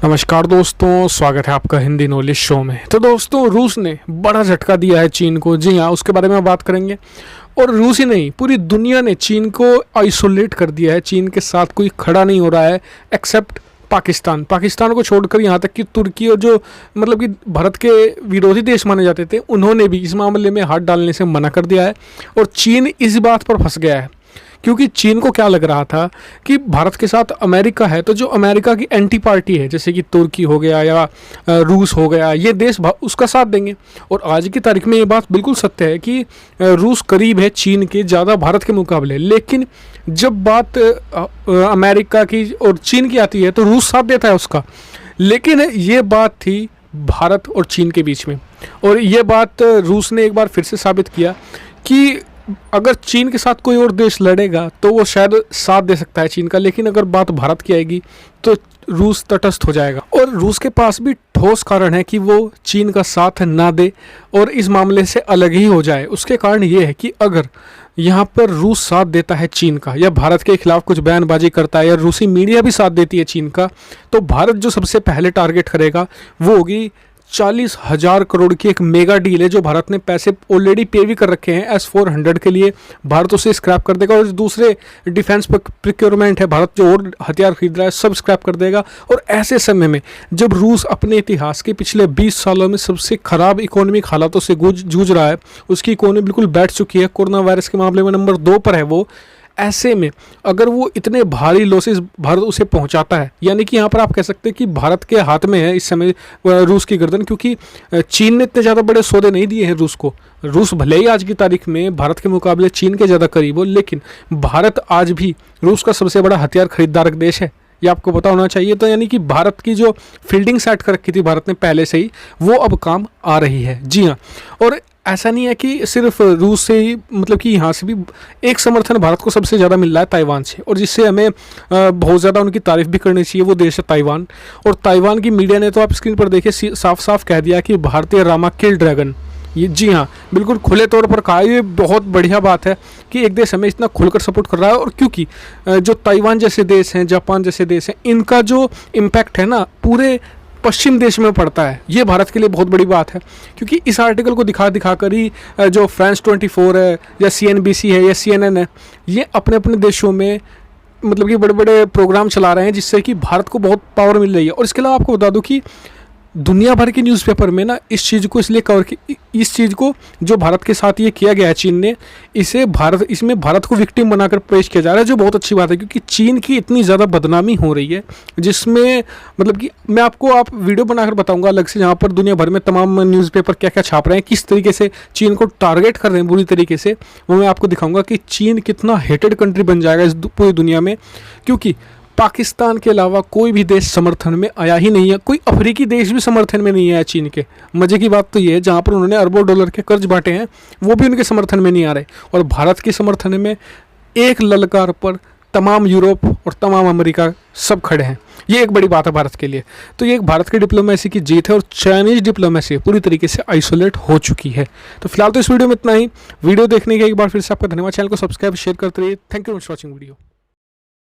नमस्कार दोस्तों, स्वागत है आपका हिंदी नॉलेज शो में। तो दोस्तों, रूस ने बड़ा झटका दिया है चीन को। जी हाँ, उसके बारे में बात करेंगे। और रूस ही नहीं, पूरी दुनिया ने चीन को आइसोलेट कर दिया है। चीन के साथ कोई खड़ा नहीं हो रहा है एक्सेप्ट पाकिस्तान को छोड़कर यहाँ तक कि तुर्की और जो मतलब कि भारत के विरोधी देश माने जाते थे, उन्होंने भी इस मामले में हाथ डालने से मना कर दिया है। और चीन इस बात पर फंस गया है क्योंकि चीन को क्या लग रहा था कि भारत के साथ अमेरिका है, तो जो अमेरिका की एंटी पार्टी है जैसे कि तुर्की हो गया या रूस हो गया, ये देश उसका साथ देंगे। और आज की तारीख में ये बात बिल्कुल सत्य है कि रूस करीब है चीन के ज़्यादा भारत के मुकाबले। लेकिन जब बात अमेरिका की और चीन की आती है तो रूस साथ देता है उसका। लेकिन ये बात थी भारत और चीन के बीच में, और ये बात रूस ने एक बार फिर से साबित किया कि अगर चीन के साथ कोई और देश लड़ेगा तो वो शायद साथ दे सकता है चीन का, लेकिन अगर बात भारत की आएगी तो रूस तटस्थ हो जाएगा। और रूस के पास भी ठोस कारण है कि वो चीन का साथ ना दे और इस मामले से अलग ही हो जाए। उसके कारण ये है कि अगर यहाँ पर रूस साथ देता है चीन का, या भारत के खिलाफ कुछ बयानबाजी करता है, या रूसी मीडिया भी साथ देती है चीन का, तो भारत जो सबसे पहले टारगेट करेगा वो होगी 40,000 करोड़ की एक मेगा डील है जो भारत ने पैसे ऑलरेडी पे भी कर रखे हैं S-400 के लिए। भारत उसे स्क्रैप कर देगा, और दूसरे डिफेंस प्रोक्योरमेंट है, भारत जो और हथियार खरीद रहा है सब स्क्रैप कर देगा। और ऐसे समय में जब रूस अपने इतिहास के पिछले 20 सालों में सबसे खराब इकोनॉमिक हालातों से जूझ रहा है, उसकी इकोनॉमी बिल्कुल बैठ चुकी है, कोरोना वायरस के मामले में नंबर 2 पर है वो, ऐसे में अगर वो इतने भारी लॉसेस भारत उसे पहुंचाता है, यानी कि यहाँ पर आप कह सकते हैं कि भारत के हाथ में है इस समय रूस की गर्दन, क्योंकि चीन ने इतने ज़्यादा बड़े सौदे नहीं दिए हैं रूस को। रूस भले ही आज की तारीख में भारत के मुकाबले चीन के ज़्यादा करीब हो, लेकिन भारत आज भी रूस का सबसे बड़ा हथियार खरीदारक देश है, ये आपको पता होना चाहिए। तो यानी कि भारत की जो फील्डिंग सेट कर रखी थी भारत ने पहले से ही, वो अब काम आ रही है। जी हाँ, और ऐसा नहीं है कि सिर्फ रूस से ही, मतलब कि यहाँ से भी एक समर्थन भारत को सबसे ज़्यादा मिल रहा है ताइवान से, और जिससे हमें बहुत ज़्यादा उनकी तारीफ भी करनी चाहिए। वो देश है ताइवान, और ताइवान की मीडिया ने तो आप स्क्रीन पर देखिए साफ साफ कह दिया कि भारतीय रामा किल ड्रैगन। ये जी हाँ, बिल्कुल खुले तौर पर कहा। ये बहुत बढ़िया बात है कि एक देश हमें इतना खुलकर सपोर्ट कर रहा है। और क्योंकि जो ताइवान जैसे देश हैं, जापान जैसे देश हैं, इनका जो इम्पैक्ट है ना पूरे पश्चिम देश में पड़ता है, ये भारत के लिए बहुत बड़ी बात है। क्योंकि इस आर्टिकल को दिखा कर ही जो फ्रांस 24 है या CNBC है या CNN है, ये अपने अपने देशों में मतलब कि बड़े बड़े प्रोग्राम चला रहे हैं जिससे कि भारत को बहुत पावर मिल रही है। और इसके अलावा आपको बता दूं कि दुनिया भर के न्यूज़पेपर में ना इस चीज़ को इसलिए कवर की, इस चीज़ को जो भारत के साथ ये किया गया है चीन ने, इसमें भारत को विक्टिम बनाकर पेश किया जा रहा है, जो बहुत अच्छी बात है। क्योंकि चीन की इतनी ज़्यादा बदनामी हो रही है, जिसमें मतलब कि मैं आपको वीडियो बनाकर बताऊंगा अलग से, जहाँ पर दुनिया भर में तमाम न्यूज़पेपर क्या क्या छाप रहे हैं, किस तरीके से चीन को टारगेट कर रहे हैं बुरी तरीके से, वो मैं आपको दिखाऊंगा कि चीन कितना हेटेड कंट्री बन जाएगा इस पूरी दुनिया में। क्योंकि पाकिस्तान के अलावा कोई भी देश समर्थन में आया ही नहीं है, कोई अफ्रीकी देश भी समर्थन में नहीं आया चीन के। मजे की बात तो ये है, जहाँ पर उन्होंने अरबों डॉलर के कर्ज बांटे हैं वो भी उनके समर्थन में नहीं आ रहे। और भारत के समर्थन में एक ललकार पर तमाम यूरोप और तमाम अमेरिका सब खड़े हैं। ये एक बड़ी बात है भारत के लिए। तो ये एक भारत की डिप्लोमेसी की जीत है, और चाइनीज डिप्लोमेसी पूरी तरीके से आइसोलेट हो चुकी है। तो फिलहाल तो इस वीडियो में इतना ही। वीडियो देखने के एक बार फिर से आपका धन्यवाद। चैनल को सब्सक्राइब शेयर करते रहिए। Thank you for watching video.